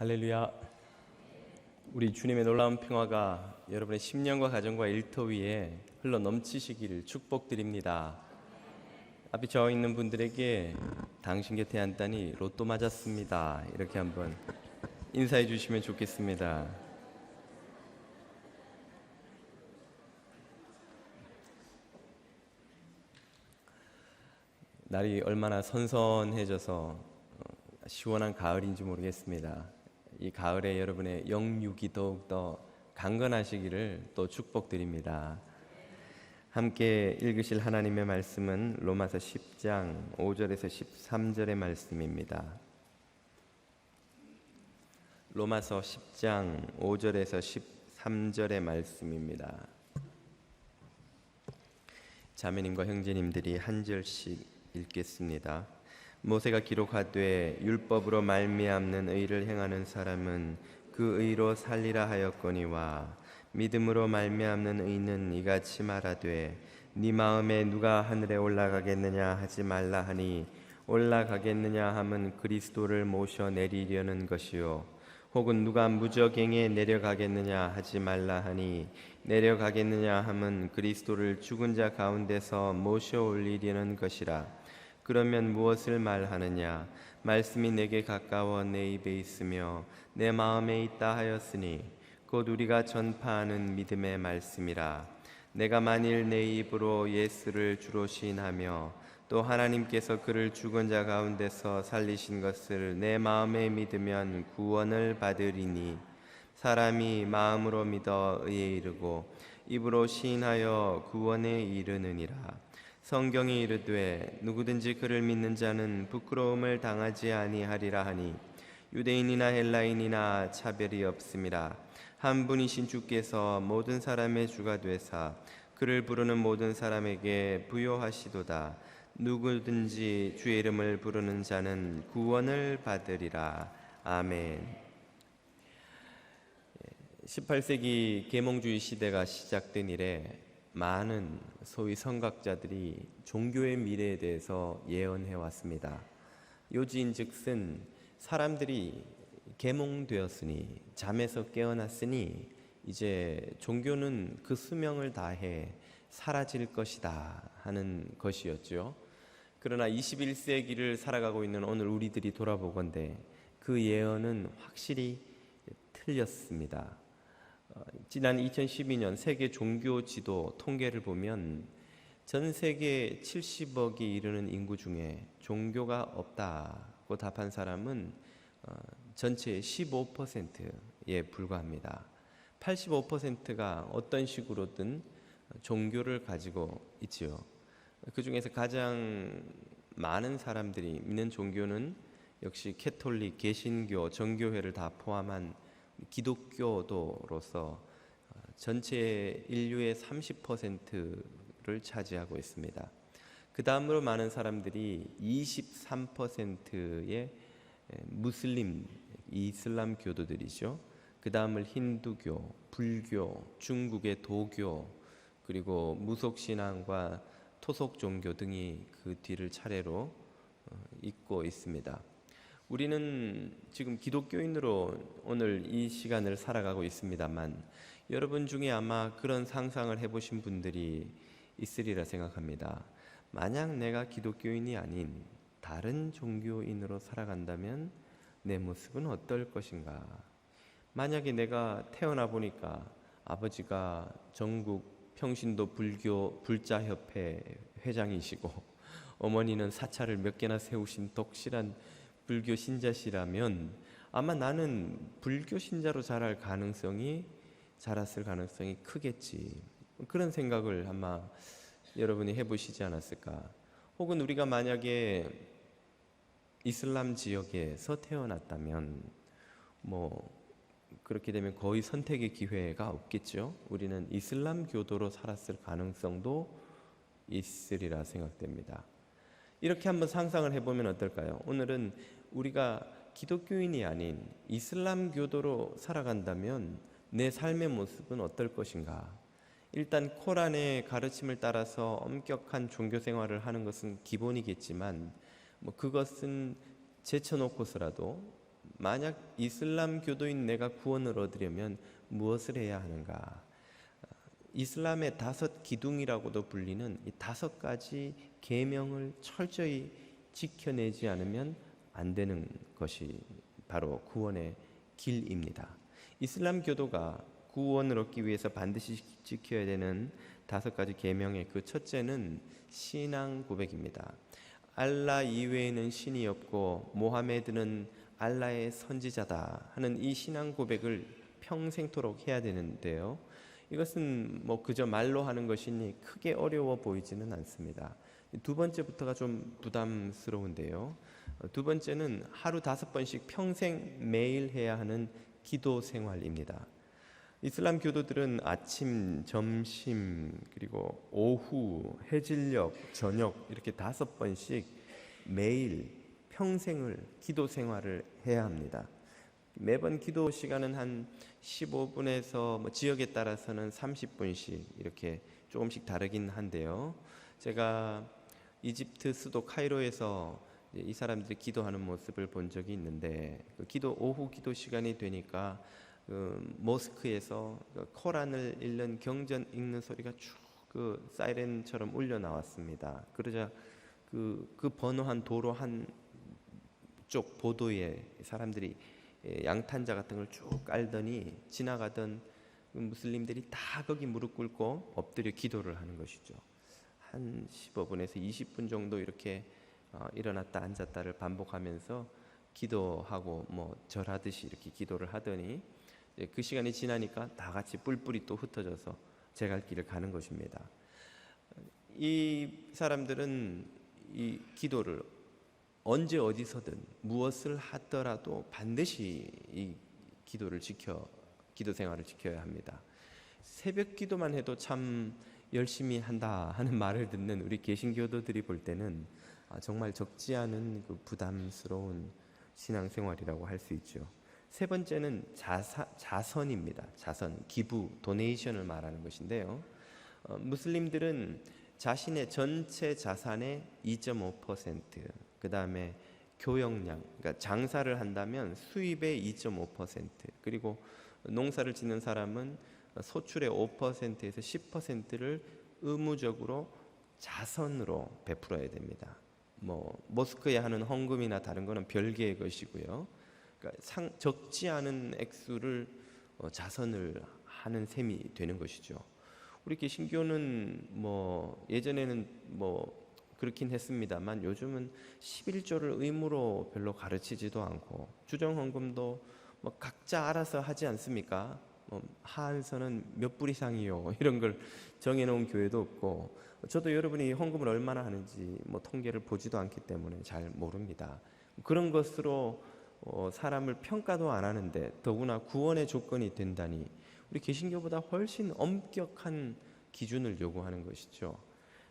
할렐루야. 우리 주님의 놀라운 평화가 여러분의 심령과 가정과 일터 위에 흘러 넘치시기를 축복드립니다. 앞에 저 있는 분들에게 당신 곁에 앉다니 로또 맞았습니다, 이렇게 한번 인사해 주시면 좋겠습니다. 날이 얼마나 선선해져서 시원한 가을인지 모르겠습니다. 이 가을에 여러분의 영육이 더욱더 강건하시기를 또 축복드립니다. 함께 읽으실 하나님의 말씀은 로마서 10장 5절에서 13절의 말씀입니다. 로마서 10장 5절에서 13절의 말씀입니다. 자매님과 형제님들이 한 절씩 읽겠습니다. 모세가 기록하되 율법으로 말미암는 의를 행하는 사람은 그 의로 살리라 하였거니와 믿음으로 말미암는 의는 이같이 말하되 네 마음에 누가 하늘에 올라가겠느냐 하지 말라 하니 올라가겠느냐 함은 그리스도를 모셔 내리려는 것이요 혹은 누가 무저갱에 내려가겠느냐 하지 말라 하니 내려가겠느냐 함은 그리스도를 죽은 자 가운데서 모셔 올리려는 것이라. 그러면 무엇을 말하느냐? 말씀이 내게 가까워 내 입에 있으며 내 마음에 있다 하였으니 곧 우리가 전파하는 믿음의 말씀이라. 내가 만일 내 입으로 예수를 주로 시인하며 또 하나님께서 그를 죽은 자 가운데서 살리신 것을 내 마음에 믿으면 구원을 받으리니 사람이 마음으로 믿어 의에 이르고 입으로 시인하여 구원에 이르느니라. 성경이 이르되 누구든지 그를 믿는 자는 부끄러움을 당하지 아니하리라 하니 유대인이나 헬라인이나 차별이 없음이라. 한 분이신 주께서 모든 사람의 주가 되사 그를 부르는 모든 사람에게 부요하시도다. 누구든지 주의 이름을 부르는 자는 구원을 받으리라. 아멘. 18세기 계몽주의 시대가 시작된 이래 많은 소위 선각자들이 종교의 미래에 대해서 예언해 왔습니다. 요지인즉슨 사람들이 계몽되었으니 잠에서 깨어났으니 이제 종교는 그 수명을 다해 사라질 것이다 하는 것이었죠. 그러나 21세기를 살아가고 있는 오늘 우리들이 돌아보건대 그 예언은 확실히 틀렸습니다. 지난 2012년 세계 종교 지도 통계를 보면 전 세계 70억이 이르는 인구 중에 종교가 없다고 답한 사람은 전체의 15%에 불과합니다. 85%가 어떤 식으로든 종교를 가지고 있지요. 그 중에서 가장 많은 사람들이 믿는 종교는 역시 캐톨릭, 개신교, 정교회를 다 포함한 기독교도로서 전체 인류의 30%를 차지하고 있습니다. 그 다음으로 많은 사람들이 23%의 무슬림, 이슬람 교도들이죠. 그 다음을 힌두교, 불교, 중국의 도교, 그리고 무속신앙과 토속종교 등이 그 뒤를 차례로 잇고 있습니다. 우리는 지금 기독교인으로 오늘 이 시간을 살아가고 있습니다만 여러분 중에 아마 그런 상상을 해보신 분들이 있으리라 생각합니다. 만약 내가 기독교인이 아닌 다른 종교인으로 살아간다면 내 모습은 어떨 것인가? 만약에 내가 태어나 보니까 아버지가 전국 평신도 불교 불자협회 회장이시고 어머니는 사찰을 몇 개나 세우신 독실한 불교 신자시라면 아마 나는 불교 신자로 자랐을 가능성이 크겠지. 그런 생각을 아마 여러분이 해보시지 않았을까. 혹은 우리가 만약에 이슬람 지역에서 태어났다면 그렇게 되면 거의 선택의 기회가 없겠죠. 우리는 이슬람 교도로 살았을 가능성도 있으리라 생각됩니다. 이렇게 한번 상상을 해보면 어떨까요? 오늘은 우리가 기독교인이 아닌 이슬람 교도로 살아간다면 내 삶의 모습은 어떨 것인가? 일단 코란의 가르침을 따라서 엄격한 종교 생활을 하는 것은 기본이겠지만 그것은 제쳐놓고서라도 만약 이슬람 교도인 내가 구원을 얻으려면 무엇을 해야 하는가? 이슬람의 5기둥이라고도 불리는 이 5가지 계명을 철저히 지켜내지 않으면 안 되는 것이 바로 구원의 길입니다. 이슬람 교도가 구원을 얻기 위해서 반드시 지켜야 되는 5가지 계명의 그 첫째는 신앙 고백입니다. 알라 이외에는 신이 없고 모하메드는 알라의 선지자다 하는 이 신앙 고백을 평생토록 해야 되는데요. 이것은 그저 말로 하는 것이니 크게 어려워 보이지는 않습니다. 두 번째부터가 좀 부담스러운데요. 두 번째는 하루 5번씩 평생 매일 해야 하는 기도 생활입니다. 이슬람 교도들은 아침, 점심, 그리고 오후, 해질녘, 저녁 이렇게 5번씩 매일 평생을 기도 생활을 해야 합니다. 매번 기도 시간은 한 15분에서 지역에 따라서는 30분씩 이렇게 조금씩 다르긴 한데요. 제가 이집트 수도 카이로에서 이 사람들이 기도하는 모습을 본 적이 있는데 오후 기도 시간이 되니까 모스크에서 코란을 읽는 경전 읽는 소리가 쭉 사이렌처럼 울려 나왔습니다. 그러자 그 번호한 도로 한쪽 보도에 사람들이 양탄자 같은 걸 쭉 깔더니 지나가던 무슬림들이 다 거기 무릎 꿇고 엎드려 기도를 하는 것이죠. 한 15분에서 20분 정도 이렇게 일어났다 앉았다를 반복하면서 기도하고 절하듯이 이렇게 기도를 하더니 그 시간이 지나니까 다 같이 뿔뿔이 또 흩어져서 제 갈 길을 가는 것입니다. 이 사람들은 이 기도를 언제 어디서든 무엇을 하더라도 반드시 이 기도 생활을 지켜야 합니다. 새벽 기도만 해도 참 열심히 한다 하는 말을 듣는 우리 개신교도들이 볼 때는 정말 적지 않은 부담스러운 신앙생활이라고 할 수 있죠. 세 번째는 자선입니다. 자선, 기부, 도네이션을 말하는 것인데요. 무슬림들은 자신의 전체 자산의 2.5%, 그 다음에 교역량, 그러니까 장사를 한다면 수입의 2.5%, 그리고 농사를 짓는 사람은 소출의 5%에서 10%를 의무적으로 자선으로 베풀어야 됩니다. 모스크에 하는 헌금이나 다른 거는 별개의 것이고요. 그러니까 적지 않은 액수를 자선을 하는 셈이 되는 것이죠. 우리 개신교는 예전에는 그렇긴 했습니다만 요즘은 11조를 의무로 별로 가르치지도 않고 주정 헌금도 각자 알아서 하지 않습니까? 하한선은 몇 불 이상이요 이런 걸 정해놓은 교회도 없고, 저도 여러분이 헌금을 얼마나 하는지 통계를 보지도 않기 때문에 잘 모릅니다. 그런 것으로 사람을 평가도 안 하는데 더구나 구원의 조건이 된다니 우리 개신교보다 훨씬 엄격한 기준을 요구하는 것이죠.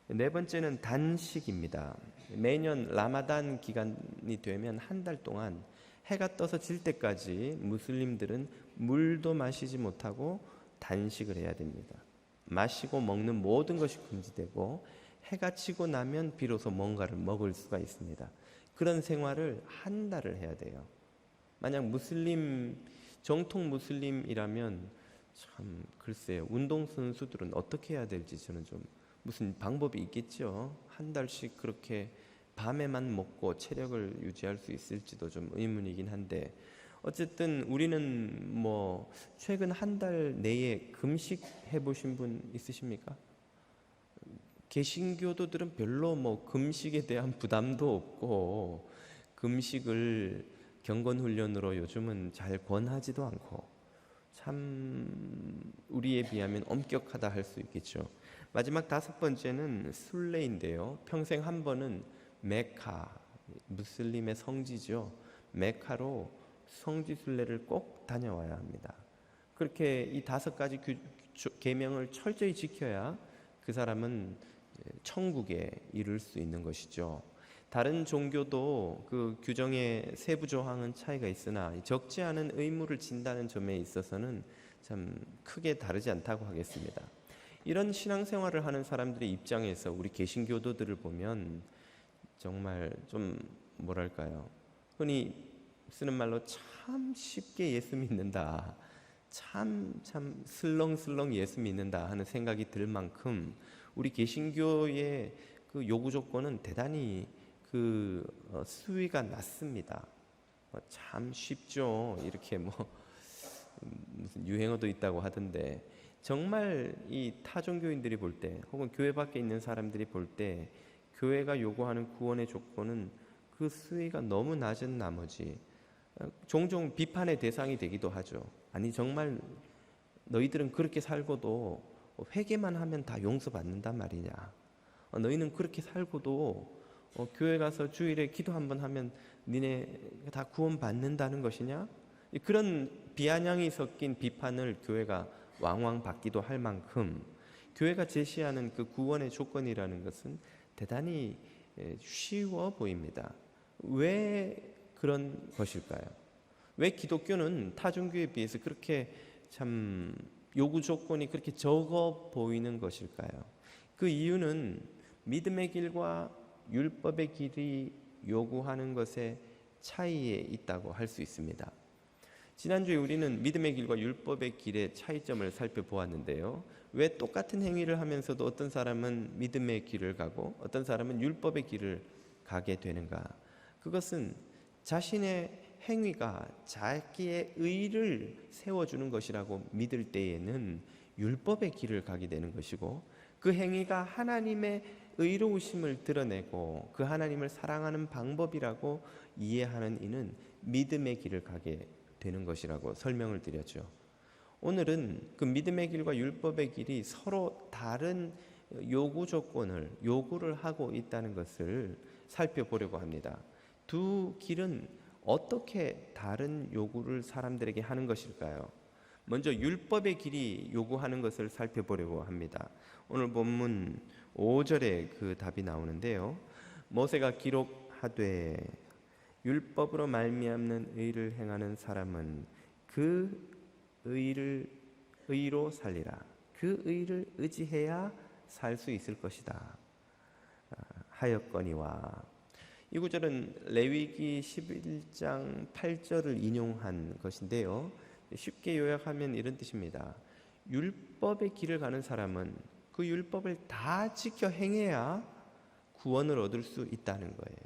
네 번째는 단식입니다. 매년 라마단 기간이 되면 한 달 동안 해가 떠서 질 때까지 무슬림들은 물도 마시지 못하고 단식을 해야 됩니다. 마시고 먹는 모든 것이 금지되고 해가 지고 나면 비로소 뭔가를 먹을 수가 있습니다. 그런 생활을 한 달을 해야 돼요. 만약 정통 무슬림이라면 참 글쎄요, 운동선수들은 어떻게 해야 될지 저는 좀 무슨 방법이 있겠죠. 한 달씩 그렇게 밤에만 먹고 체력을 유지할 수 있을지도 좀 의문이긴 한데, 어쨌든 우리는 최근 한 달 내에 금식 해보신 분 있으십니까? 개신교도들은 별로 금식에 대한 부담도 없고 금식을 경건훈련으로 요즘은 잘 권하지도 않고 참 우리에 비하면 엄격하다 할 수 있겠죠. 마지막 5번째는 순례인데요. 평생 한 번은 메카, 무슬림의 성지죠. 메카로 성지 순례를 꼭 다녀와야 합니다. 그렇게 이 5가지 계명을 철저히 지켜야 그 사람은 천국에 이를 수 있는 것이죠. 다른 종교도 그 규정의 세부 조항은 차이가 있으나 적지 않은 의무를 진다는 점에 있어서는 참 크게 다르지 않다고 하겠습니다. 이런 신앙생활을 하는 사람들의 입장에서 우리 개신교도들을 보면 정말 좀 흔히 쓰는 말로 참 쉽게 예수 믿는다, 참 슬렁슬렁 예수 믿는다 하는 생각이 들 만큼 우리 개신교의 그 요구 조건은 대단히 수위가 낮습니다. 참 쉽죠. 이렇게 무슨 유행어도 있다고 하던데, 정말 이 타종교인들이 볼 때, 혹은 교회 밖에 있는 사람들이 볼 때 교회가 요구하는 구원의 조건은 그 수위가 너무 낮은 나머지 종종 비판의 대상이 되기도 하죠. 아니 정말 너희들은 그렇게 살고도 회개만 하면 다 용서받는단 말이냐, 너희는 그렇게 살고도 교회 가서 주일에 기도 한번 하면 니네 다 구원받는다는 것이냐, 그런 비아냥이 섞인 비판을 교회가 왕왕 받기도 할 만큼 교회가 제시하는 그 구원의 조건이라는 것은 대단히 쉬워 보입니다. 왜 그런 것일까요? 왜 기독교는 타종교에 비해서 그렇게 참 요구 조건이 그렇게 적어 보이는 것일까요? 그 이유는 믿음의 길과 율법의 길이 요구하는 것의 차이에 있다고 할 수 있습니다. 지난주에 우리는 믿음의 길과 율법의 길의 차이점을 살펴보았는데요. 왜 똑같은 행위를 하면서도 어떤 사람은 믿음의 길을 가고 어떤 사람은 율법의 길을 가게 되는가? 그것은 자신의 행위가 자기의 의를 세워주는 것이라고 믿을 때에는 율법의 길을 가게 되는 것이고, 그 행위가 하나님의 의로우심을 드러내고 그 하나님을 사랑하는 방법이라고 이해하는 이는 믿음의 길을 가게 되는 것이라고 설명을 드렸죠. 오늘은 그 믿음의 길과 율법의 길이 서로 다른 요구 조건을 요구를 하고 있다는 것을 살펴보려고 합니다. 두 길은 어떻게 다른 요구를 사람들에게 하는 것일까요? 먼저 율법의 길이 요구하는 것을 살펴보려고 합니다. 오늘 본문 5절에 그 답이 나오는데요. 모세가 기록하되 율법으로 말미암는 의를 행하는 사람은 그 의로 살리라. 그 의를 의지해야 살 수 있을 것이다 하였거니와. 이 구절은 레위기 11장 8절을 인용한 것인데요. 쉽게 요약하면 이런 뜻입니다. 율법의 길을 가는 사람은 그 율법을 다 지켜 행해야 구원을 얻을 수 있다는 거예요.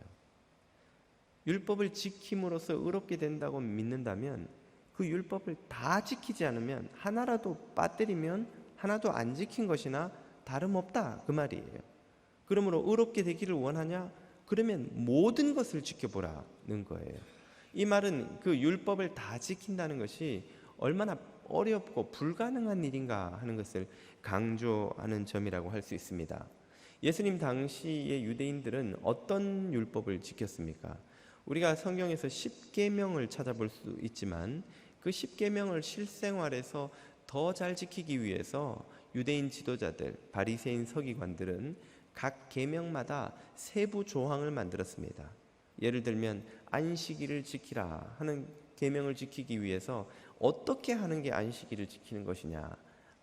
율법을 지킴으로써 의롭게 된다고 믿는다면 그 율법을 다 지키지 않으면, 하나라도 빠뜨리면 하나도 안 지킨 것이나 다름없다 그 말이에요. 그러므로 의롭게 되기를 원하냐? 그러면 모든 것을 지켜보라는 거예요. 이 말은 그 율법을 다 지킨다는 것이 얼마나 어렵고 불가능한 일인가 하는 것을 강조하는 점이라고 할 수 있습니다. 예수님 당시의 유대인들은 어떤 율법을 지켰습니까? 우리가 성경에서 십계명을 찾아볼 수 있지만 그 십계명을 실생활에서 더 잘 지키기 위해서 유대인 지도자들, 바리새인 서기관들은 각 계명마다 세부 조항을 만들었습니다. 예를 들면 안식일을 지키라 하는 계명을 지키기 위해서 어떻게 하는 게 안식일을 지키는 것이냐?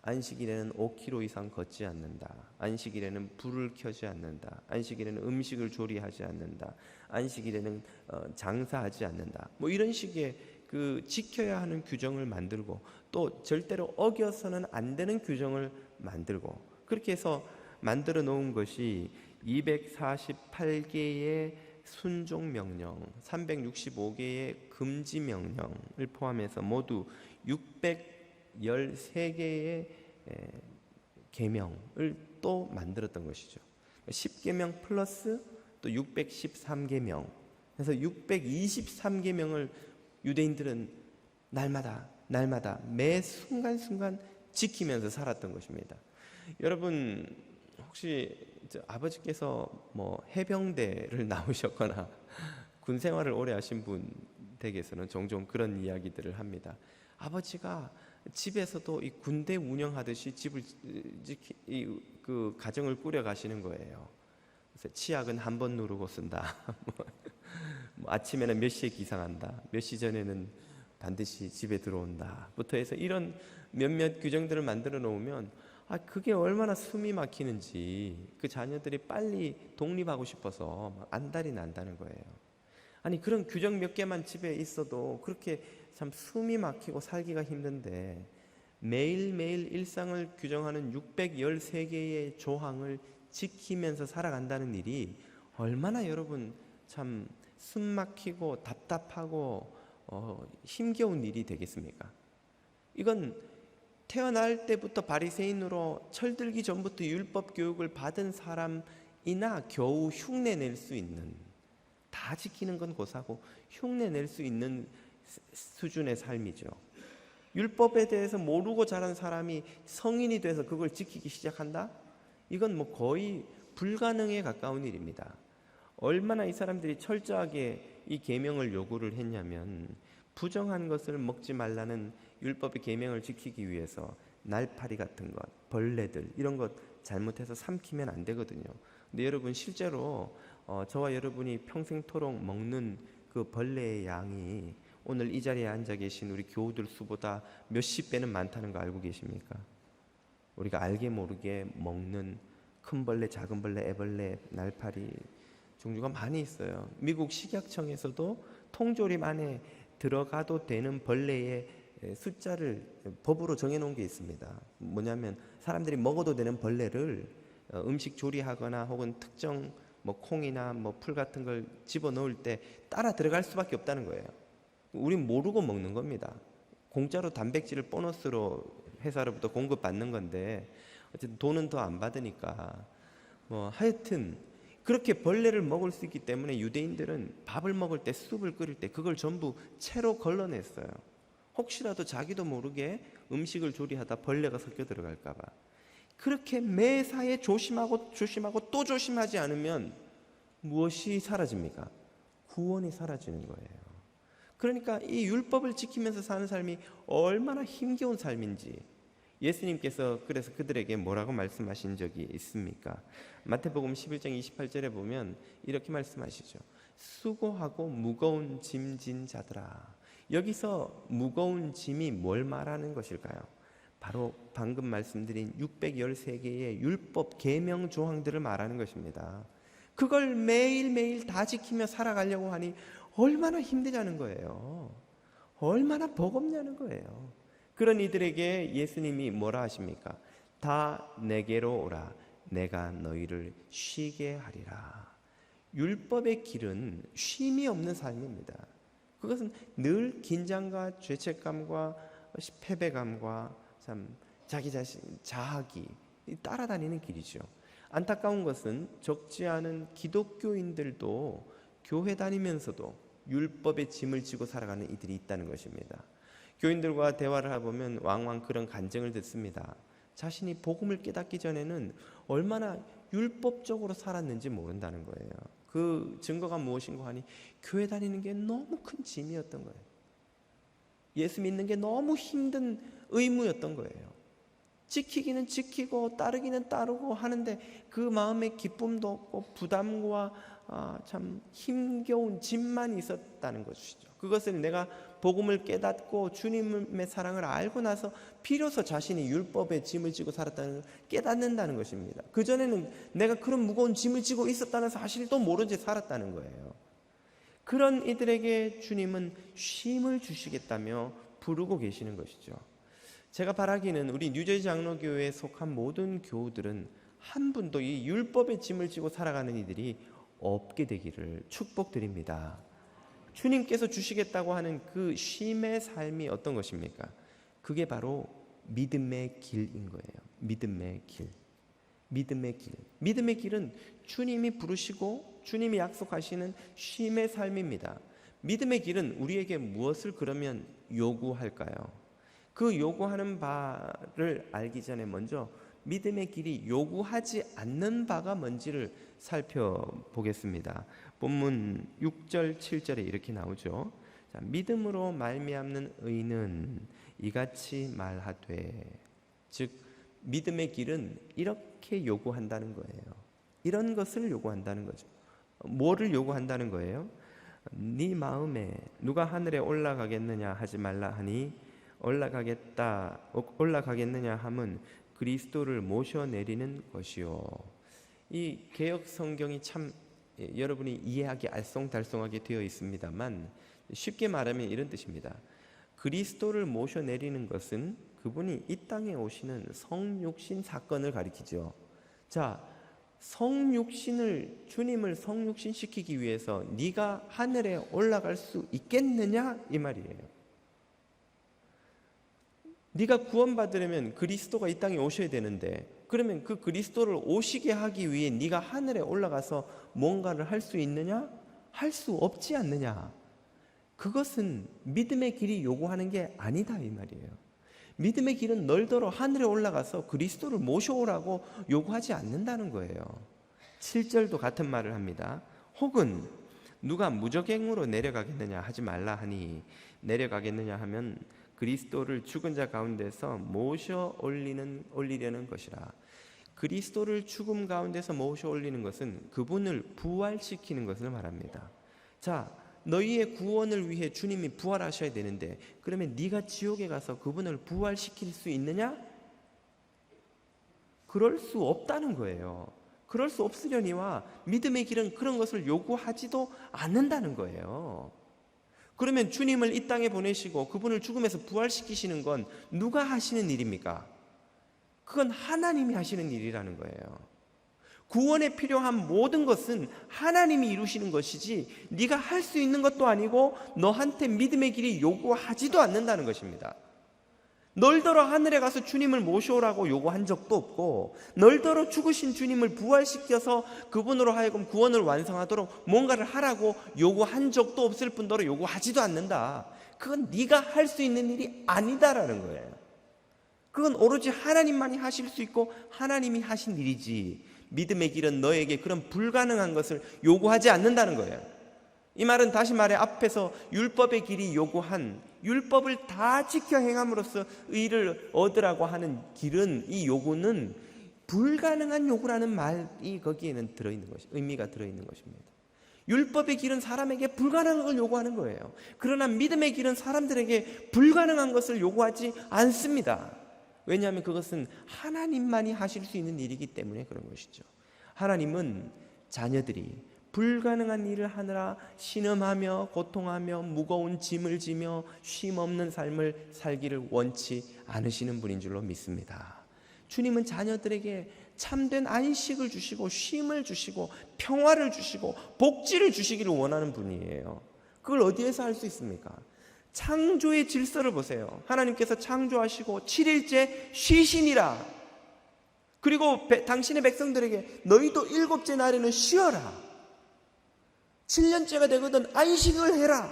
안식일에는 5km 이상 걷지 않는다. 안식일에는 불을 켜지 않는다. 안식일에는 음식을 조리하지 않는다. 안식일에는 장사하지 않는다. 이런 식의 그 지켜야 하는 규정을 만들고, 또 절대로 어겨서는 안 되는 규정을 만들고, 그렇게 해서 만들어 놓은 것이 248개의 순종 명령, 365개의 금지 명령을 포함해서 모두 613개의 계명을 또 만들었던 것이죠. 10계명 플러스 또 613계명, 그래서 623계명을 유대인들은 날마다 매 순간순간 지키면서 살았던 것입니다. 여러분 혹시 아버지께서 해병대를 나오셨거나 군 생활을 오래 하신 분 댁에서는 종종 그런 이야기들을 합니다. 아버지가 집에서도 이 군대 운영하듯이 집을 그 가정을 꾸려 가시는 거예요. 그래서 치약은 한 번 누르고 쓴다. 아침에는 몇 시에 기상한다. 몇 시 전에는 반드시 집에 들어온다.부터 해서 이런 몇몇 규정들을 만들어 놓으면 그게 얼마나 숨이 막히는지 그 자녀들이 빨리 독립하고 싶어서 안달이 난다는 거예요. 아니 그런 규정 몇 개만 집에 있어도 그렇게 참 숨이 막히고 살기가 힘든데 매일매일 일상을 규정하는 613개의 조항을 지키면서 살아간다는 일이 얼마나 여러분 참 숨막히고 답답하고 힘겨운 일이 되겠습니까? 이건 태어날 때부터 바리새인으로 철들기 전부터 율법 교육을 받은 사람이나 겨우 흉내낼 수 있는, 다 지키는 건 고사고 흉내낼 수 있는 수준의 삶이죠. 율법에 대해서 모르고 자란 사람이 성인이 돼서 그걸 지키기 시작한다? 이건 뭐 거의 불가능에 가까운 일입니다. 얼마나 이 사람들이 철저하게 이 계명을 요구를 했냐면 부정한 것을 먹지 말라는 율법의 계명을 지키기 위해서 날파리 같은 것, 벌레들 이런 것 잘못해서 삼키면 안 되거든요. 근데 여러분 실제로 저와 여러분이 평생토록 먹는 그 벌레의 양이 오늘 이 자리에 앉아 계신 우리 교우들 수보다 몇십 배는 많다는 거 알고 계십니까? 우리가 알게 모르게 먹는 큰 벌레, 작은 벌레, 애벌레, 날파리 종류가 많이 있어요. 미국 식약청에서도 통조림 안에 들어가도 되는 벌레의 숫자를 법으로 정해놓은 게 있습니다. 뭐냐면 사람들이 먹어도 되는 벌레를 음식 조리하거나 혹은 특정 뭐 콩이나 뭐 풀 같은 걸 집어넣을 때 따라 들어갈 수밖에 없다는 거예요. 우린 모르고 먹는 겁니다. 공짜로 단백질을 보너스로 회사로부터 공급받는 건데 어쨌든 돈은 더 안 받으니까 뭐 하여튼 그렇게 벌레를 먹을 수 있기 때문에 유대인들은 밥을 먹을 때 숲을 끓일 때 그걸 전부 채로 걸러냈어요. 혹시라도 자기도 모르게 음식을 조리하다 벌레가 섞여 들어갈까 봐. 그렇게 매사에 조심하고 또 조심하지 않으면 무엇이 사라집니까? 구원이 사라지는 거예요. 그러니까 이 율법을 지키면서 사는 삶이 얼마나 힘겨운 삶인지 예수님께서 그래서 그들에게 뭐라고 말씀하신 적이 있습니까? 마태복음 11장 28절에 보면 이렇게 말씀하시죠. 수고하고 무거운 짐진 자들아. 여기서 무거운 짐이 뭘 말하는 것일까요? 바로 방금 말씀드린 613개의 율법 계명 조항들을 말하는 것입니다. 그걸 매일매일 다 지키며 살아가려고 하니 얼마나 힘들냐는 거예요. 얼마나 버겁냐는 거예요. 그런 이들에게 예수님이 뭐라 하십니까? 다 내게로 오라. 내가 너희를 쉬게 하리라. 율법의 길은 쉼이 없는 삶입니다. 그것은 늘 긴장과 죄책감과 패배감과 참 자기 자신 자학이 따라다니는 길이죠. 안타까운 것은 적지 않은 기독교인들도 교회 다니면서도 율법의 짐을 지고 살아가는 이들이 있다는 것입니다. 교인들과 대화를 해보면 왕왕 그런 간증을 듣습니다. 자신이 복음을 깨닫기 전에는 얼마나 율법적으로 살았는지 모른다는 거예요. 그 증거가 무엇인가 하니 교회 다니는 게 너무 큰 짐이었던 거예요. 예수 믿는 게 너무 힘든 의무였던 거예요. 지키기는 지키고 따르기는 따르고 하는데 그 마음에 기쁨도 없고 부담과 참 힘겨운 짐만 있었다는 것이죠. 그것을 내가 복음을 깨닫고 주님의 사랑을 알고 나서 비로소 자신이 율법의 짐을 지고 살았다는 걸 깨닫는다는 것입니다. 그전에는 내가 그런 무거운 짐을 지고 있었다는 사실도 모른 채 살았다는 거예요. 그런 이들에게 주님은 쉼을 주시겠다며 부르고 계시는 것이죠. 제가 바라기는 우리 뉴저지 장로교회에 속한 모든 교우들은 한 분도 이 율법의 짐을 지고 살아가는 이들이 없게 되기를 축복드립니다. 주님께서 주시겠다고 하는 그 쉼의 삶이 어떤 것입니까? 그게 바로 믿음의 길인 거예요. 믿음의 길. 믿음의 길. 믿음의 길은 주님이 부르시고 주님이 약속하시는 쉼의 삶입니다. 믿음의 길은 우리에게 무엇을 그러면 요구할까요? 그 요구하는 바를 알기 전에 먼저 믿음의 길이 요구하지 않는 바가 뭔지를 살펴보겠습니다. 본문 6절 7절에 이렇게 나오죠. 자, 믿음으로 말미암는 의는 이같이 말하되, 즉 믿음의 길은 이렇게 요구한다는 거예요. 이런 것을 요구한다는 거죠. 뭐를 요구한다는 거예요? 네 마음에 누가 하늘에 올라가겠느냐 하지 말라 하니 올라가겠느냐 함은 그리스도를 모셔내리는 것이요. 이 개역 성경이 참 여러분이 이해하기 알쏭달쏭하게 되어 있습니다만 쉽게 말하면 이런 뜻입니다. 그리스도를 모셔내리는 것은 그분이 이 땅에 오시는 성육신 사건을 가리키죠. 자, 주님을 성육신 시키기 위해서 네가 하늘에 올라갈 수 있겠느냐 이 말이에요. 네가 구원받으려면 그리스도가 이 땅에 오셔야 되는데, 그러면 그 그리스도를 오시게 하기 위해 네가 하늘에 올라가서 뭔가를 할 수 있느냐? 할 수 없지 않느냐? 그것은 믿음의 길이 요구하는 게 아니다 이 말이에요. 믿음의 길은 널더러 하늘에 올라가서 그리스도를 모셔오라고 요구하지 않는다는 거예요. 7절도 같은 말을 합니다. 혹은 누가 무저갱으로 내려가겠느냐 하지 말라 하니, 내려가겠느냐 하면 그리스도를 죽은 자 가운데서 모셔 올리려는 것이라. 그리스도를 죽음 가운데서 모셔 올리는 것은 그분을 부활시키는 것을 말합니다. 자, 너희의 구원을 위해 주님이 부활하셔야 되는데, 그러면 네가 지옥에 가서 그분을 부활시킬 수 있느냐? 그럴 수 없다는 거예요. 그럴 수 없으려니와 믿음의 길은 그런 것을 요구하지도 않는다는 거예요. 그러면 주님을 이 땅에 보내시고 그분을 죽음에서 부활시키시는 건 누가 하시는 일입니까? 그건 하나님이 하시는 일이라는 거예요. 구원에 필요한 모든 것은 하나님이 이루시는 것이지 네가 할 수 있는 것도 아니고 너한테 믿음의 길이 요구하지도 않는다는 것입니다. 널더러 하늘에 가서 주님을 모셔오라고 요구한 적도 없고, 널더러 죽으신 주님을 부활시켜서 그분으로 하여금 구원을 완성하도록 뭔가를 하라고 요구한 적도 없을 뿐더러 요구하지도 않는다. 그건 네가 할 수 있는 일이 아니다라는 거예요. 그건 오로지 하나님만이 하실 수 있고 하나님이 하신 일이지, 믿음의 길은 너에게 그런 불가능한 것을 요구하지 않는다는 거예요. 이 말은 다시 말해 앞에서 율법의 길이 요구한, 율법을 다 지켜 행함으로써 의를 얻으라고 하는 길은, 이 요구는 불가능한 요구라는 말이 거기에는 들어있는 것이, 의미가 들어있는 것입니다. 율법의 길은 사람에게 불가능한 걸 요구하는 거예요. 그러나 믿음의 길은 사람들에게 불가능한 것을 요구하지 않습니다. 왜냐하면 그것은 하나님만이 하실 수 있는 일이기 때문에 그런 것이죠. 하나님은 자녀들이 불가능한 일을 하느라 신음하며 고통하며 무거운 짐을 지며 쉼 없는 삶을 살기를 원치 않으시는 분인 줄로 믿습니다. 주님은 자녀들에게 참된 안식을 주시고 쉼을 주시고 평화를 주시고 복지를 주시기를 원하는 분이에요. 그걸 어디에서 할 수 있습니까? 창조의 질서를 보세요. 하나님께서 창조하시고 7일째 쉬시니라. 그리고 당신의 백성들에게 너희도 7째 날에는 쉬어라. 7년째가 되거든 안식을 해라.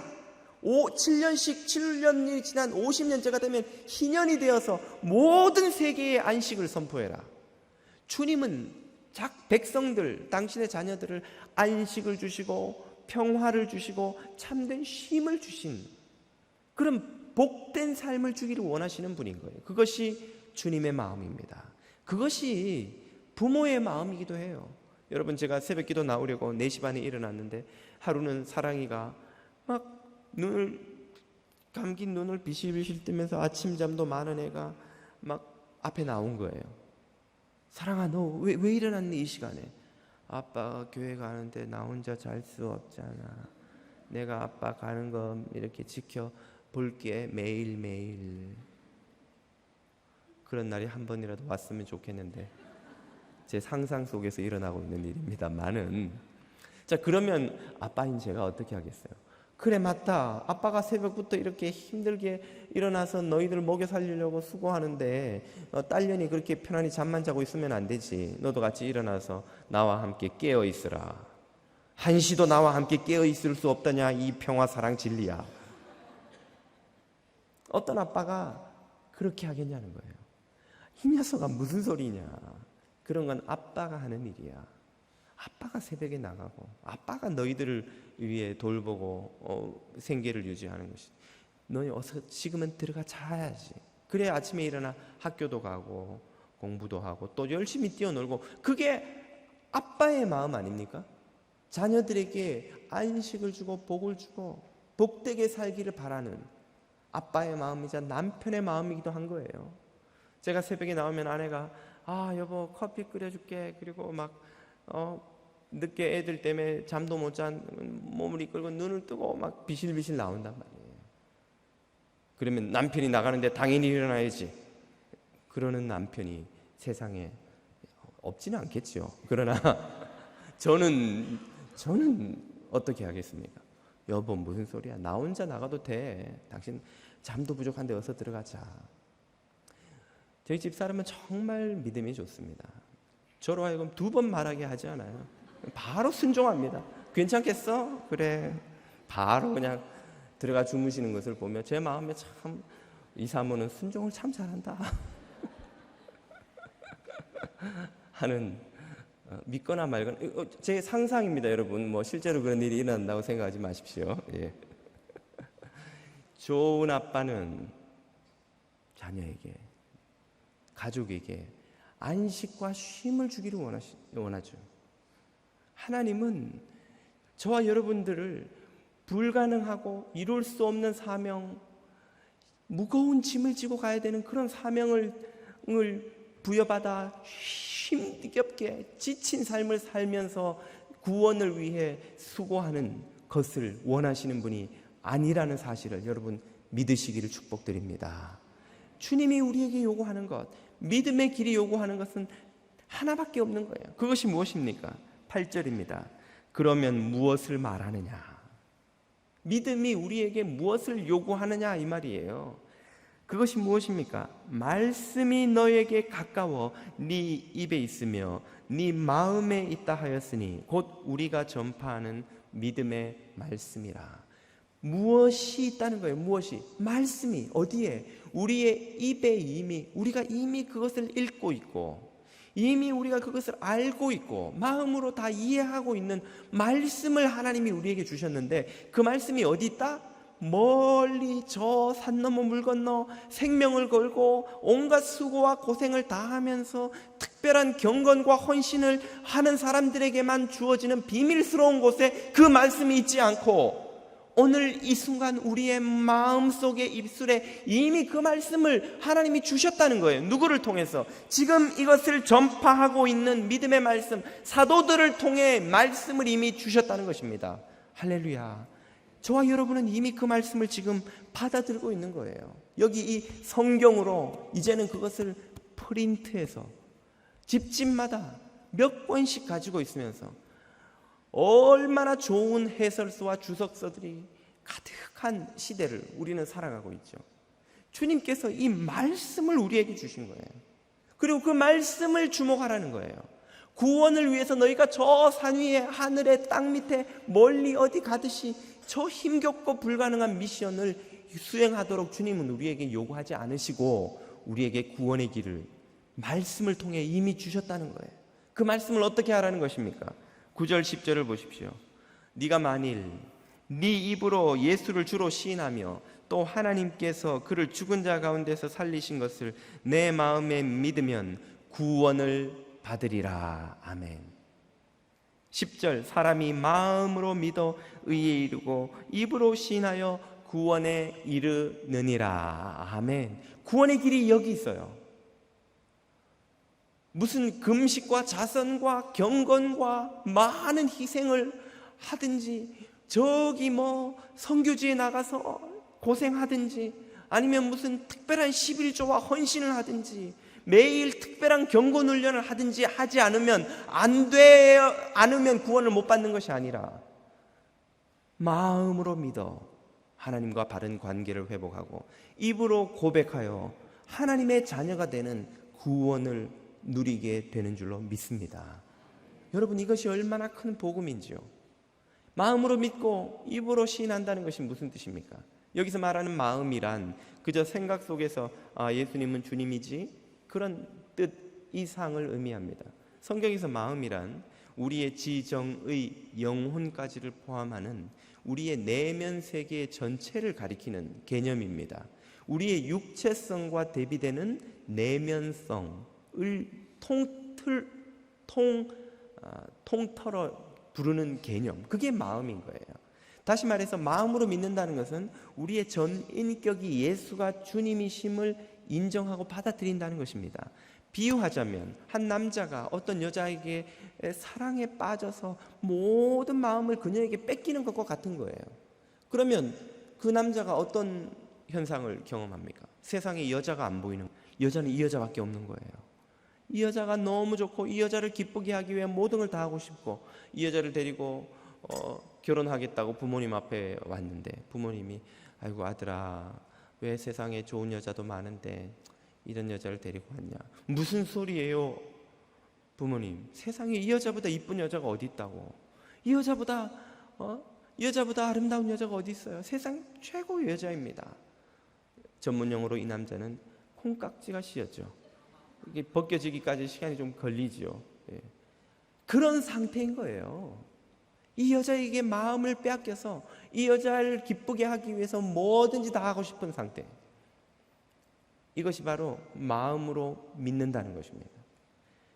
7년이 지난 50년째가 되면 희년이 되어서 모든 세계의 안식을 선포해라. 주님은 백성들, 당신의 자녀들을 안식을 주시고 평화를 주시고 참된 쉼을 주신 그런 복된 삶을 주기를 원하시는 분인 거예요. 그것이 주님의 마음입니다. 그것이 부모의 마음이기도 해요. 여러분, 제가 새벽 기도 나오려고 4시 반에 일어났는데 하루는 사랑이가 막 감긴 눈을 비실비실 뜨면서 아침잠도 많은 애가 막 앞에 나온 거예요. 사랑아, 너 왜 일어났니 이 시간에? 아빠가 교회 가는데 나 혼자 잘 수 없잖아. 내가 아빠 가는 거 이렇게 지켜볼게 매일매일. 그런 날이 한 번이라도 왔으면 좋겠는데 제 상상 속에서 일어나고 있는 일입니다만은, 자, 그러면 아빠인 제가 어떻게 하겠어요? 그래, 맞다. 아빠가 새벽부터 이렇게 힘들게 일어나서 너희들 먹여 살리려고 수고하는데 딸년이 그렇게 편안히 잠만 자고 있으면 안 되지. 너도 같이 일어나서 나와 함께 깨어 있으라. 한시도 나와 함께 깨어 있을 수 없다냐, 이 평화 사랑 진리야. 어떤 아빠가 그렇게 하겠냐는 거예요. 이 녀석아 무슨 소리냐. 그런 건 아빠가 하는 일이야. 아빠가 새벽에 나가고 아빠가 너희들을 위해 돌보고 생계를 유지하는 것이. 너희 어서 지금은 들어가 자야지. 그래 아침에 일어나 학교도 가고 공부도 하고 또 열심히 뛰어놀고. 그게 아빠의 마음 아닙니까? 자녀들에게 안식을 주고 복을 주고 복되게 살기를 바라는 아빠의 마음이자 남편의 마음이기도 한 거예요. 제가 새벽에 나오면 아내가 여보 커피 끓여줄게. 그리고 막 늦게 애들 때문에 잠도 못 잔 몸을 이끌고 눈을 뜨고 막 비실비실 나온단 말이에요. 그러면 남편이 나가는데 당연히 일어나야지. 그러는 남편이 세상에 없지는 않겠죠. 그러나 저는 어떻게 하겠습니까? 여보, 무슨 소리야? 나 혼자 나가도 돼. 당신 잠도 부족한데 어서 들어가자. 저희 집사람은 정말 믿음이 좋습니다. 저로 하여금 2번 말하게 하지 않아요. 바로 순종합니다. 괜찮겠어? 그래. 바로 그냥 들어가 주무시는 것을 보며 제 마음에 참, 이 사모는 순종을 참 잘한다 하는, 믿거나 말거나, 제 상상입니다, 여러분. 뭐 실제로 그런 일이 일어난다고 생각하지 마십시오. 예. 좋은 아빠는 자녀에게, 가족에게 안식과 쉼을 주기를 원하죠. 하나님은 저와 여러분들을 불가능하고 이룰 수 없는 사명, 무거운 짐을 지고 가야 되는 그런 사명을 부여받아 힘겹게 지친 삶을 살면서 구원을 위해 수고하는 것을 원하시는 분이 아니라는 사실을 여러분 믿으시기를 축복드립니다. 주님이 우리에게 요구하는 것, 믿음의 길이 요구하는 것은 하나밖에 없는 거예요. 그것이 무엇입니까? 8절입니다. 그러면 무엇을 말하느냐? 믿음이 우리에게 무엇을 요구하느냐 이 말이에요. 그것이 무엇입니까? 말씀이 너에게 가까워 네 입에 있으며 네 마음에 있다 하였으니 곧 우리가 전파하는 믿음의 말씀이라. 무엇이 있다는 거예요? 무엇이? 말씀이 어디에? 우리의 입에 우리가 이미 그것을 읽고 있고 이미 우리가 그것을 알고 있고 마음으로 다 이해하고 있는 말씀을 하나님이 우리에게 주셨는데 그 말씀이 어디 있다? 멀리 저 산 너머 물 건너 생명을 걸고 온갖 수고와 고생을 다하면서 특별한 경건과 헌신을 하는 사람들에게만 주어지는 비밀스러운 곳에 그 말씀이 있지 않고 오늘 이 순간 우리의 마음속에 입술에 이미 그 말씀을 하나님이 주셨다는 거예요. 누구를 통해서? 지금 이것을 전파하고 있는 믿음의 말씀, 사도들을 통해 말씀을 이미 주셨다는 것입니다. 할렐루야. 저와 여러분은 이미 그 말씀을 지금 받아들고 있는 거예요. 여기 이 성경으로 이제는 그것을 프린트해서 집집마다 몇 권씩 가지고 있으면서 얼마나 좋은 해설서와 주석서들이 가득한 시대를 우리는 살아가고 있죠. 주님께서 이 말씀을 우리에게 주신 거예요. 그리고 그 말씀을 주목하라는 거예요. 구원을 위해서 너희가 저 산 위에 하늘의 땅 밑에 멀리 어디 가듯이 저 힘겹고 불가능한 미션을 수행하도록 주님은 우리에게 요구하지 않으시고 우리에게 구원의 길을 말씀을 통해 이미 주셨다는 거예요. 그 말씀을 어떻게 하라는 것입니까? 9절 10절을 보십시오. 네가 만일 네 입으로 예수를 주로 시인하며 또 하나님께서 그를 죽은 자 가운데서 살리신 것을 내 마음에 믿으면 구원을 받으리라. 아멘. 10절 사람이 마음으로 믿어 의에 이르고 입으로 시인하여 구원에 이르느니라. 아멘. 구원의 길이 여기 있어요. 무슨 금식과 자선과 경건과 많은 희생을 하든지 저기 뭐 선교지에 나가서 고생하든지 아니면 무슨 특별한 11조와 헌신을 하든지 매일 특별한 경건 훈련을 하든지 하지 않으면 않으면 구원을 못 받는 것이 아니라 마음으로 믿어 하나님과 바른 관계를 회복하고 입으로 고백하여 하나님의 자녀가 되는 구원을 누리게 되는 줄로 믿습니다. 여러분 이것이 얼마나 큰 복음인지요. 마음으로 믿고 입으로 시인한다는 것이 무슨 뜻입니까? 여기서 말하는 마음이란 그저 생각 속에서 예수님은 주님이지 그런 뜻 이상을 의미합니다. 성경에서 마음이란 우리의 지정의 영혼까지를 포함하는 우리의 내면 세계 전체를 가리키는 개념입니다. 우리의 육체성과 대비되는 내면성을 통틀어 부르는 개념, 그게 마음인 거예요. 다시 말해서 마음으로 믿는다는 것은 우리의 전 인격이 예수가 주님이심을 인정하고 받아들인다는 것입니다. 비유하자면 한 남자가 어떤 여자에게 사랑에 빠져서 모든 마음을 그녀에게 뺏기는 것과 같은 거예요. 그러면 그 남자가 어떤 현상을 경험합니까? 세상에 여자가 안 보이는, 여자는 이 여자밖에 없는 거예요. 이 여자가 너무 좋고 이 여자를 기쁘게 하기 위해 모든 걸 다 하고 싶고, 이 여자를 데리고 결혼하겠다고 부모님 앞에 왔는데 부모님이 아이고 아들아, 왜 세상에 좋은 여자도 많은데 이런 여자를 데리고 왔냐? 무슨 소리예요? 부모님, 세상에 이 여자보다 이쁜 여자가 어디 있다고? 이 여자보다 아름다운 여자가 어디 있어요? 세상 최고의 여자입니다. 전문용어로 이 남자는 콩깍지가 씌었죠. 이게 벗겨지기까지 시간이 좀 걸리죠. 그런 상태인 거예요. 이 여자에게 마음을 빼앗겨서 이 여자를 기쁘게 하기 위해서 뭐든지 다 하고 싶은 상태. 이것이 바로 마음으로 믿는다는 것입니다.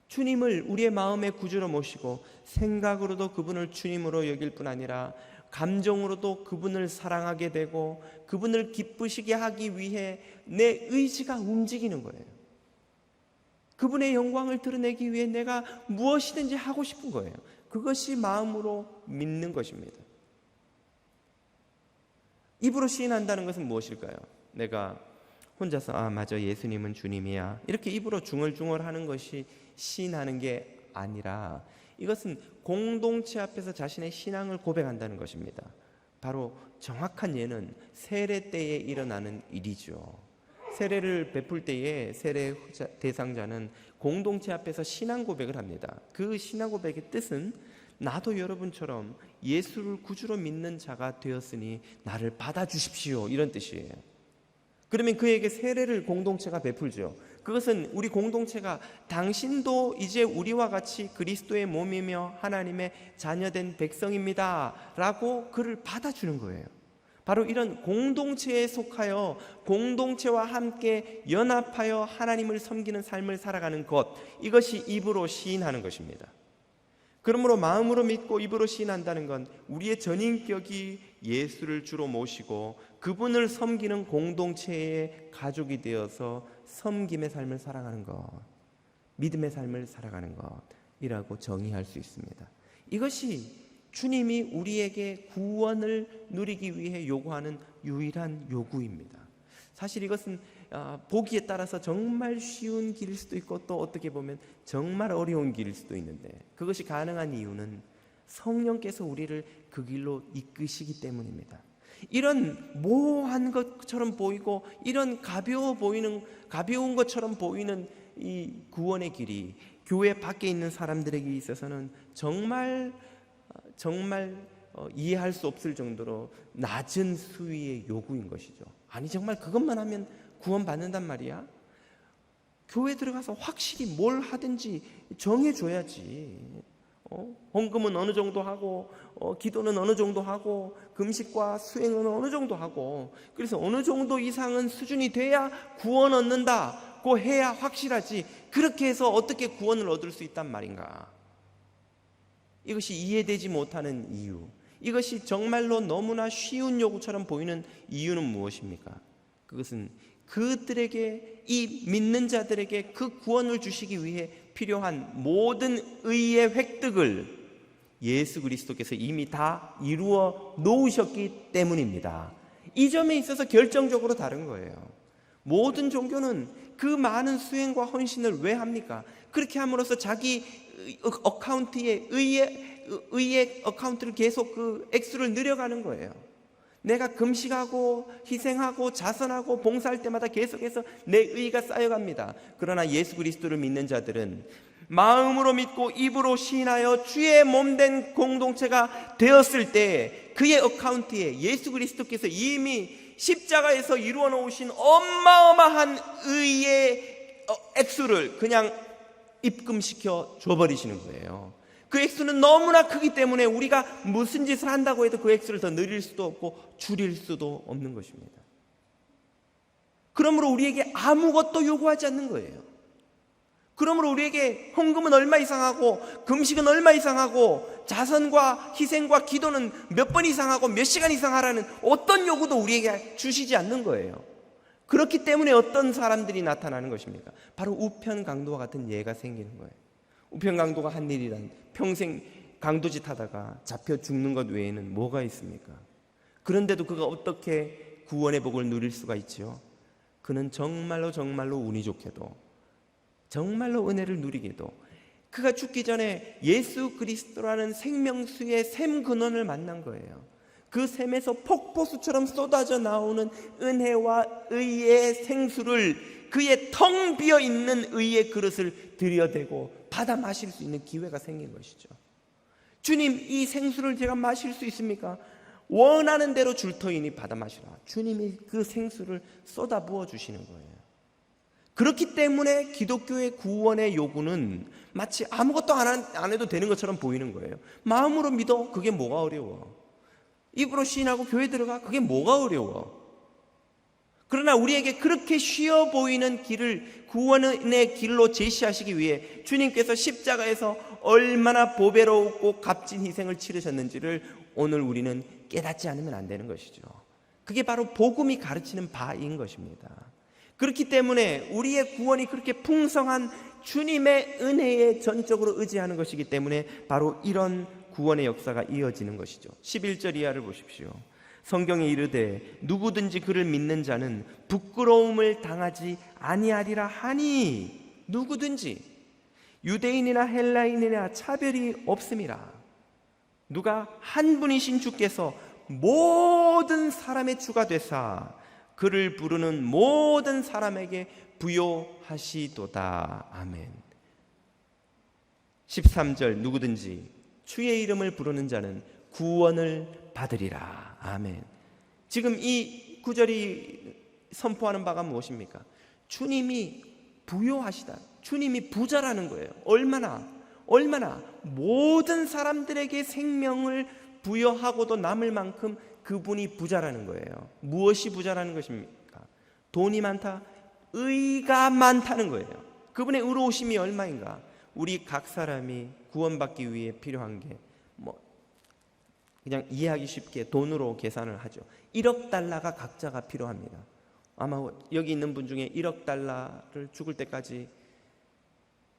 주님을 우리의 마음의 구주로 모시고 생각으로도 그분을 주님으로 여길 뿐 아니라 감정으로도 그분을 사랑하게 되고 그분을 기쁘시게 하기 위해 내 의지가 움직이는 거예요. 그분의 영광을 드러내기 위해 내가 무엇이든지 하고 싶은 거예요. 그것이 마음으로 믿는 것입니다. 입으로 시인한다는 것은 무엇일까요? 내가 혼자서 맞아, 예수님은 주님이야, 이렇게 입으로 중얼중얼하는 것이 시인하는 게 아니라 이것은 공동체 앞에서 자신의 신앙을 고백한다는 것입니다. 바로 정확한 예는 세례 때에 일어나는 일이죠. 세례를 베풀 때에 세례 대상자는 공동체 앞에서 신앙 고백을 합니다. 그 신앙 고백의 뜻은 나도 여러분처럼 예수를 구주로 믿는 자가 되었으니 나를 받아주십시오, 이런 뜻이에요. 그러면 그에게 세례를 공동체가 베풀죠. 그것은 우리 공동체가 당신도 이제 우리와 같이 그리스도의 몸이며 하나님의 자녀된 백성입니다 라고 그를 받아주는 거예요. 바로 이런 공동체에 속하여 공동체와 함께 연합하여 하나님을 섬기는 삶을 살아가는 것, 이것이 입으로 시인하는 것입니다. 그러므로 마음으로 믿고 입으로 시인한다는 건 우리의 전인격이 예수를 주로 모시고 그분을 섬기는 공동체의 가족이 되어서 섬김의 삶을 살아가는 것, 믿음의 삶을 살아가는 것이라고 정의할 수 있습니다. 이것이 주님이 우리에게 구원을 누리기 위해 요구하는 유일한 요구입니다. 사실 이것은 보기에 따라서 정말 쉬운 길일 수도 있고 또 어떻게 보면 정말 어려운 길일 수도 있는데, 그것이 가능한 이유는 성령께서 우리를 그 길로 이끄시기 때문입니다. 이런 모호한 것처럼 보이고 이런 가벼운 것처럼 보이는 이 구원의 길이 교회 밖에 있는 사람들에게 있어서는 정말 이해할 수 없을 정도로 낮은 수위의 요구인 것이죠. 아니, 정말 그것만 하면 구원받는단 말이야? 교회 들어가서 확실히 뭘 하든지 정해줘야지. 헌금은 어느 정도 하고 기도는 어느 정도 하고 금식과 수행은 어느 정도 하고, 그래서 어느 정도 이상은 수준이 돼야 구원 얻는다고 해야 확실하지, 그렇게 해서 어떻게 구원을 얻을 수 있단 말인가? 이것이 이해되지 못하는 이유, 이것이 정말로 너무나 쉬운 요구처럼 보이는 이유는 무엇입니까? 그것은 그들에게, 이 믿는 자들에게 그 구원을 주시기 위해 필요한 모든 의의 획득을 예수 그리스도께서 이미 다 이루어 놓으셨기 때문입니다. 이 점에 있어서 결정적으로 다른 거예요. 모든 종교는 그 많은 수행과 헌신을 왜 합니까? 그렇게 함으로써 자기 어카운트에 의의 어카운트를 계속 그 액수를 늘려가는 거예요. 내가 금식하고 희생하고 자선하고 봉사할 때마다 계속해서 내 의가 쌓여갑니다. 그러나 예수 그리스도를 믿는 자들은 마음으로 믿고 입으로 시인하여 주의 몸된 공동체가 되었을 때 그의 어카운트에 예수 그리스도께서 이미 십자가에서 이루어 놓으신 어마어마한 의의 액수를 그냥 입금시켜 줘버리시는 거예요. 그 액수는 너무나 크기 때문에 우리가 무슨 짓을 한다고 해도 그 액수를 더 늘릴 수도 없고 줄일 수도 없는 것입니다. 그러므로 우리에게 아무것도 요구하지 않는 거예요. 그러므로 우리에게 헌금은 얼마 이상 하고 금식은 얼마 이상 하고 자선과 희생과 기도는 몇 번 이상 하고 몇 시간 이상 하라는 어떤 요구도 우리에게 주시지 않는 거예요. 그렇기 때문에 어떤 사람들이 나타나는 것입니까? 바로 우편 강도와 같은 예가 생기는 거예요. 우편 강도가 한 일이란 평생 강도짓 하다가 잡혀 죽는 것 외에는 뭐가 있습니까? 그런데도 그가 어떻게 구원의 복을 누릴 수가 있지요? 그는 정말로 운이 좋게도, 정말로 은혜를 누리게도, 그가 죽기 전에 예수 그리스도라는 생명수의 샘 근원을 만난 거예요. 그 샘에서 폭포수처럼 쏟아져 나오는 은혜와 의의 생수를, 그의 텅 비어 있는 의의 그릇을 들여대고 받아 마실 수 있는 기회가 생긴 것이죠. 주님, 이 생수를 제가 마실 수 있습니까? 원하는 대로 줄 터이니 받아 마시라. 주님이 그 생수를 쏟아 부어 주시는 거예요. 그렇기 때문에 기독교의 구원의 요구는 마치 아무것도 안 해도 되는 것처럼 보이는 거예요. 마음으로 믿어, 그게 뭐가 어려워? 입으로 시인하고 교회 들어가, 그게 뭐가 어려워? 그러나 우리에게 그렇게 쉬워 보이는 길을, 구원의 길로 제시하시기 위해 주님께서 십자가에서 얼마나 보배롭고 값진 희생을 치르셨는지를 오늘 우리는 깨닫지 않으면 안 되는 것이죠. 그게 바로 복음이 가르치는 바인 것입니다. 그렇기 때문에 우리의 구원이 그렇게 풍성한 주님의 은혜에 전적으로 의지하는 것이기 때문에 바로 이런 구원의 역사가 이어지는 것이죠. 11절 이하를 보십시오. 성경에 이르되 누구든지 그를 믿는 자는 부끄러움을 당하지 아니하리라 하니, 누구든지, 유대인이나 헬라인이나 차별이 없음이라. 누가 한 분이신 주께서 모든 사람의 주가 되사 그를 부르는 모든 사람에게 부요하시도다. 아멘. 13절 누구든지 주의 이름을 부르는 자는 구원을 받으리라. 아멘. 지금 이 구절이 선포하는 바가 무엇입니까? 주님이 부요하시다. 주님이 부자라는 거예요. 얼마나 모든 사람들에게 생명을 부여하고도 남을 만큼 그분이 부자라는 거예요. 무엇이 부자라는 것입니까? 돈이 많다, 의가 많다는 거예요. 그분의 의로우심이 얼마인가? 우리 각 사람이 구원받기 위해 필요한 게 그냥 이해하기 쉽게 돈으로 계산을 하죠. 1억 달러가 각자가 필요합니다. 아마 여기 있는 분 중에 1억 달러를 죽을 때까지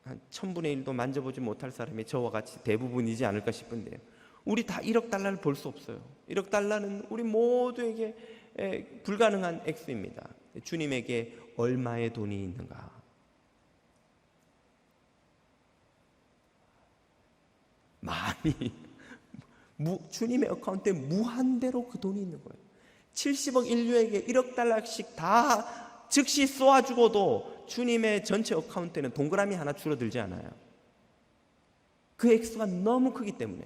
한 1000분의 1도 만져보지 못할 사람이 저와 같이 대부분이지 않을까 싶은데요. 우리 다 1억 달러를 벌 수 없어요. 1억 달러는 우리 모두에게 불가능한 액수입니다. 주님에게 얼마의 돈이 있는가? 많이, 주님의 어카운트에 무한대로 그 돈이 있는 거예요. 70억 인류에게 1억 달러씩 다 즉시 쏘아주고도 주님의 전체 어카운트에는 동그라미 하나 줄어들지 않아요. 그 액수가 너무 크기 때문에.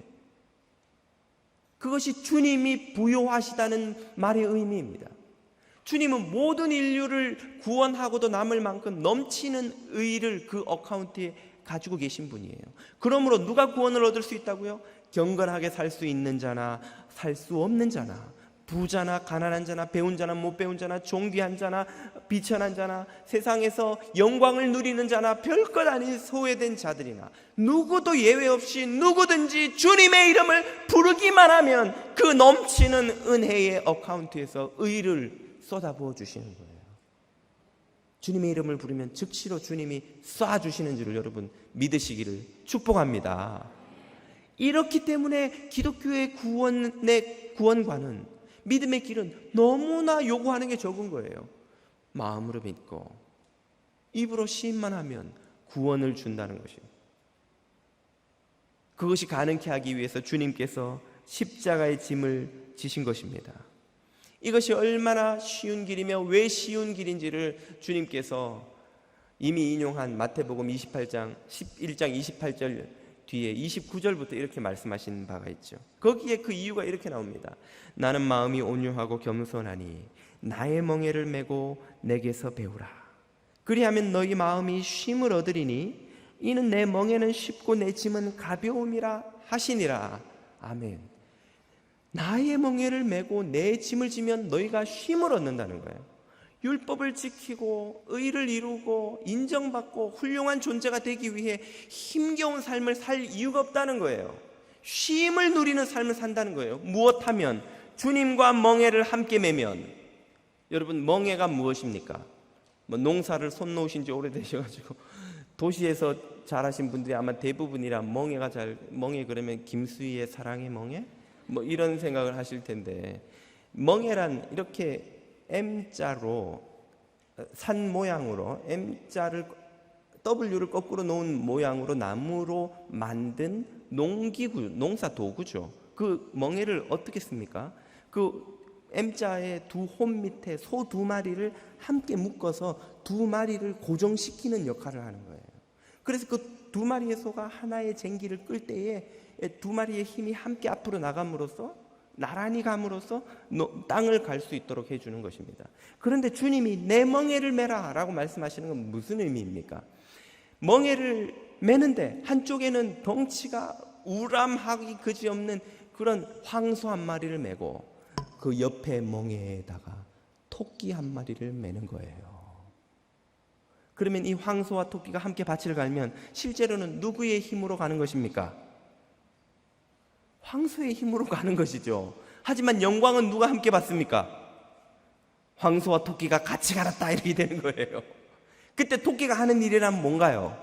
그것이 주님이 부요하시다는 말의 의미입니다. 주님은 모든 인류를 구원하고도 남을 만큼 넘치는 의를 그 어카운트에 가지고 계신 분이에요. 그러므로 누가 구원을 얻을 수 있다고요? 경건하게 살 수 있는 자나 살 수 없는 자나, 부자나 가난한 자나 배운 자나 못 배운 자나 존귀한 자나 비천한 자나 세상에서 영광을 누리는 자나 별것 아닌 소외된 자들이나 누구도 예외 없이 누구든지 주님의 이름을 부르기만 하면 그 넘치는 은혜의 어카운트에서 의를 쏟아부어 주시는 거예요. 주님의 이름을 부르면 즉시로 주님이 쏴주시는 줄을 여러분 믿으시기를 축복합니다. 이렇기 때문에 기독교의 구원과는, 믿음의 길은 너무나 요구하는 게 적은 거예요. 마음으로 믿고 입으로 시인만 하면 구원을 준다는 것이에요. 그것이 가능케 하기 위해서 주님께서 십자가의 짐을 지신 것입니다. 이것이 얼마나 쉬운 길이며 왜 쉬운 길인지를 주님께서 이미 인용한 마태복음 11장 28절 뒤에 29절부터 이렇게 말씀하신 바가 있죠. 거기에 그 이유가 이렇게 나옵니다. 나는 마음이 온유하고 겸손하니 나의 멍에를 메고 내게서 배우라. 그리하면 너희 마음이 쉼을 얻으리니 이는 내 멍에는 쉽고 내 짐은 가벼움이라 하시니라. 아멘. 나의 멍에를 메고 내 짐을 지면 너희가 쉼을 얻는다는 거예요. 율법을 지키고 의를 이루고 인정받고 훌륭한 존재가 되기 위해 힘겨운 삶을 살 이유가 없다는 거예요. 쉼을 누리는 삶을 산다는 거예요. 무엇하면? 주님과 멍에를 함께 메면, 여러분, 멍에가 무엇입니까? 뭐 농사를 손 놓으신 지 오래되셔가지고 도시에서 자라신 분들이 아마 대부분이라 멍에 그러면 김수희의 사랑의 멍에? 뭐 이런 생각을 하실 텐데, 멍에란 이렇게 M자로 산 모양으로 M자를 W를 거꾸로 놓은 모양으로 나무로 만든 농기구, 농사 도구죠. 그 멍에를 어떻게 씁니까? 그 M자의 두 홈 밑에 소 두 마리를 함께 묶어서 두 마리를 고정시키는 역할을 하는 거예요. 그래서 그 두 마리의 소가 하나의 쟁기를 끌 때에 두 마리의 힘이 함께 앞으로 나감으로써, 나란히 감으로써 땅을 갈 수 있도록 해주는 것입니다. 그런데 주님이 내 멍에를 매라 라고 말씀하시는 건 무슨 의미입니까? 멍에를 매는데 한쪽에는 덩치가 우람하기 그지없는 그런 황소 한 마리를 매고, 그 옆에 멍에에다가 토끼 한 마리를 매는 거예요. 그러면 이 황소와 토끼가 함께 밭을 갈면 실제로는 누구의 힘으로 가는 것입니까? 황소의 힘으로 가는 것이죠. 하지만 영광은 누가 함께 받습니까? 황소와 토끼가 같이 갈았다, 이렇게 되는 거예요. 그때 토끼가 하는 일이란 뭔가요?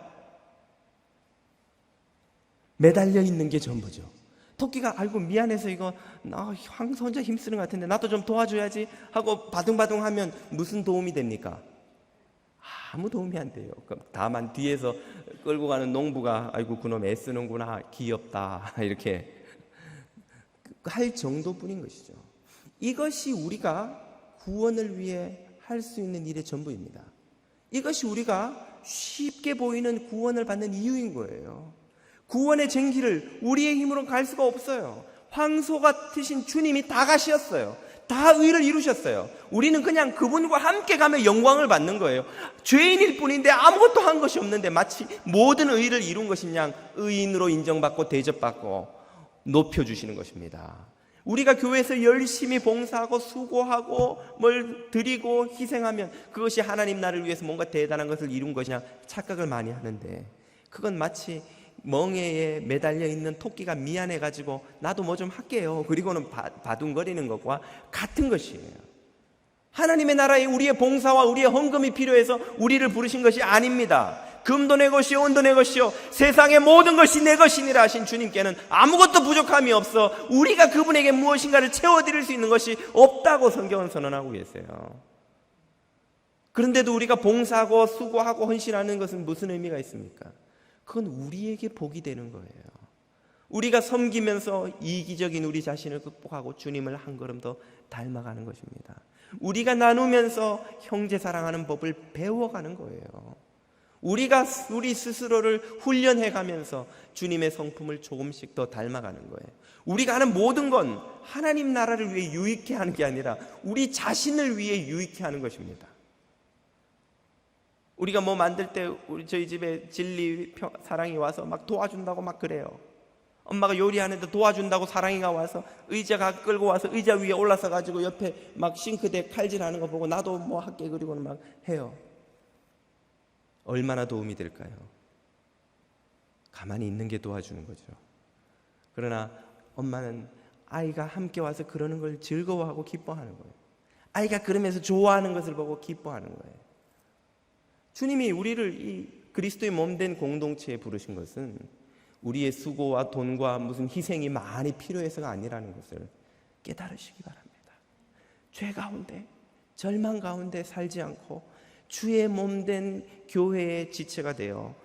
매달려 있는 게 전부죠. 토끼가 아이고 미안해서 이거 나 황소 혼자 힘쓰는 것 같은데 나도 좀 도와줘야지 하고 바둥바둥 하면 무슨 도움이 됩니까? 아무 도움이 안 돼요. 다만 뒤에서 끌고 가는 농부가 아이고 그놈 애쓰는구나, 귀엽다, 이렇게 할 정도뿐인 것이죠. 이것이 우리가 구원을 위해 할 수 있는 일의 전부입니다. 이것이 우리가 쉽게 보이는 구원을 받는 이유인 거예요. 구원의 쟁기를 우리의 힘으로 갈 수가 없어요. 황소 같으신 주님이 다 가시었어요. 다 의를 이루셨어요. 우리는 그냥 그분과 함께 가며 영광을 받는 거예요. 죄인일 뿐인데 아무것도 한 것이 없는데 마치 모든 의를 이룬 것인 양 의인으로 인정받고 대접받고 높여주시는 것입니다. 우리가 교회에서 열심히 봉사하고 수고하고 뭘 드리고 희생하면 그것이 하나님 나라를 위해서 뭔가 대단한 것을 이룬 것이냐 착각을 많이 하는데, 그건 마치 멍에에 매달려 있는 토끼가 미안해가지고 나도 뭐 좀 할게요, 그리고는 바둥거리는 것과 같은 것이에요. 하나님의 나라에 우리의 봉사와 우리의 헌금이 필요해서 우리를 부르신 것이 아닙니다. 금도 내 것이요 은도 내 것이요 세상의 모든 것이 내 것이니라 하신 주님께는 아무것도 부족함이 없어 우리가 그분에게 무엇인가를 채워드릴 수 있는 것이 없다고 성경은 선언하고 계세요. 그런데도 우리가 봉사하고 수고하고 헌신하는 것은 무슨 의미가 있습니까? 그건 우리에게 복이 되는 거예요. 우리가 섬기면서 이기적인 우리 자신을 극복하고 주님을 한 걸음 더 닮아가는 것입니다. 우리가 나누면서 형제 사랑하는 법을 배워가는 거예요. 우리가 우리 스스로를 훈련해가면서 주님의 성품을 조금씩 더 닮아가는 거예요. 우리가 하는 모든 건 하나님 나라를 위해 유익해 하는 게 아니라 우리 자신을 위해 유익해 하는 것입니다. 우리가 뭐 만들 때 저희 집에 진리 사랑이 와서 막 도와준다고 막 그래요. 엄마가 요리하는데 도와준다고 사랑이가 와서 의자가 끌고 와서 의자 위에 올라서 가지고 옆에 막 싱크대 칼질하는 거 보고 나도 뭐 할게, 그리고는 막 해요. 얼마나 도움이 될까요? 가만히 있는 게 도와주는 거죠. 그러나 엄마는 아이가 함께 와서 그러는 걸 즐거워하고 기뻐하는 거예요. 아이가 그러면서 좋아하는 것을 보고 기뻐하는 거예요. 주님이 우리를 이 그리스도의 몸된 공동체에 부르신 것은 우리의 수고와 돈과 무슨 희생이 많이 필요해서가 아니라는 것을 깨달으시기 바랍니다. 죄 가운데, 절망 가운데 살지 않고 주의 몸된 교회의 지체가 되어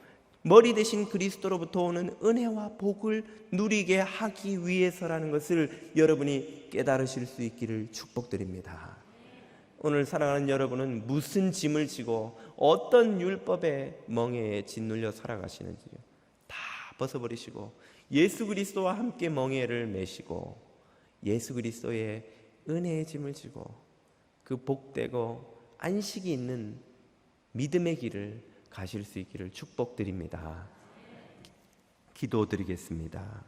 머리 대신 그리스도로부터 오는 은혜와 복을 누리게 하기 위해서라는 것을 여러분이 깨달으실 수 있기를 축복드립니다. 오늘 사랑하는 여러분은 무슨 짐을 지고 어떤 율법의 멍에에 짓눌려 살아가시는지요? 다 벗어버리시고 예수 그리스도와 함께 멍에를 메시고 예수 그리스도의 은혜의 짐을 지고 그 복되고 안식이 있는 믿음의 길을 가실 수 있기를 축복드립니다. 기도드리겠습니다.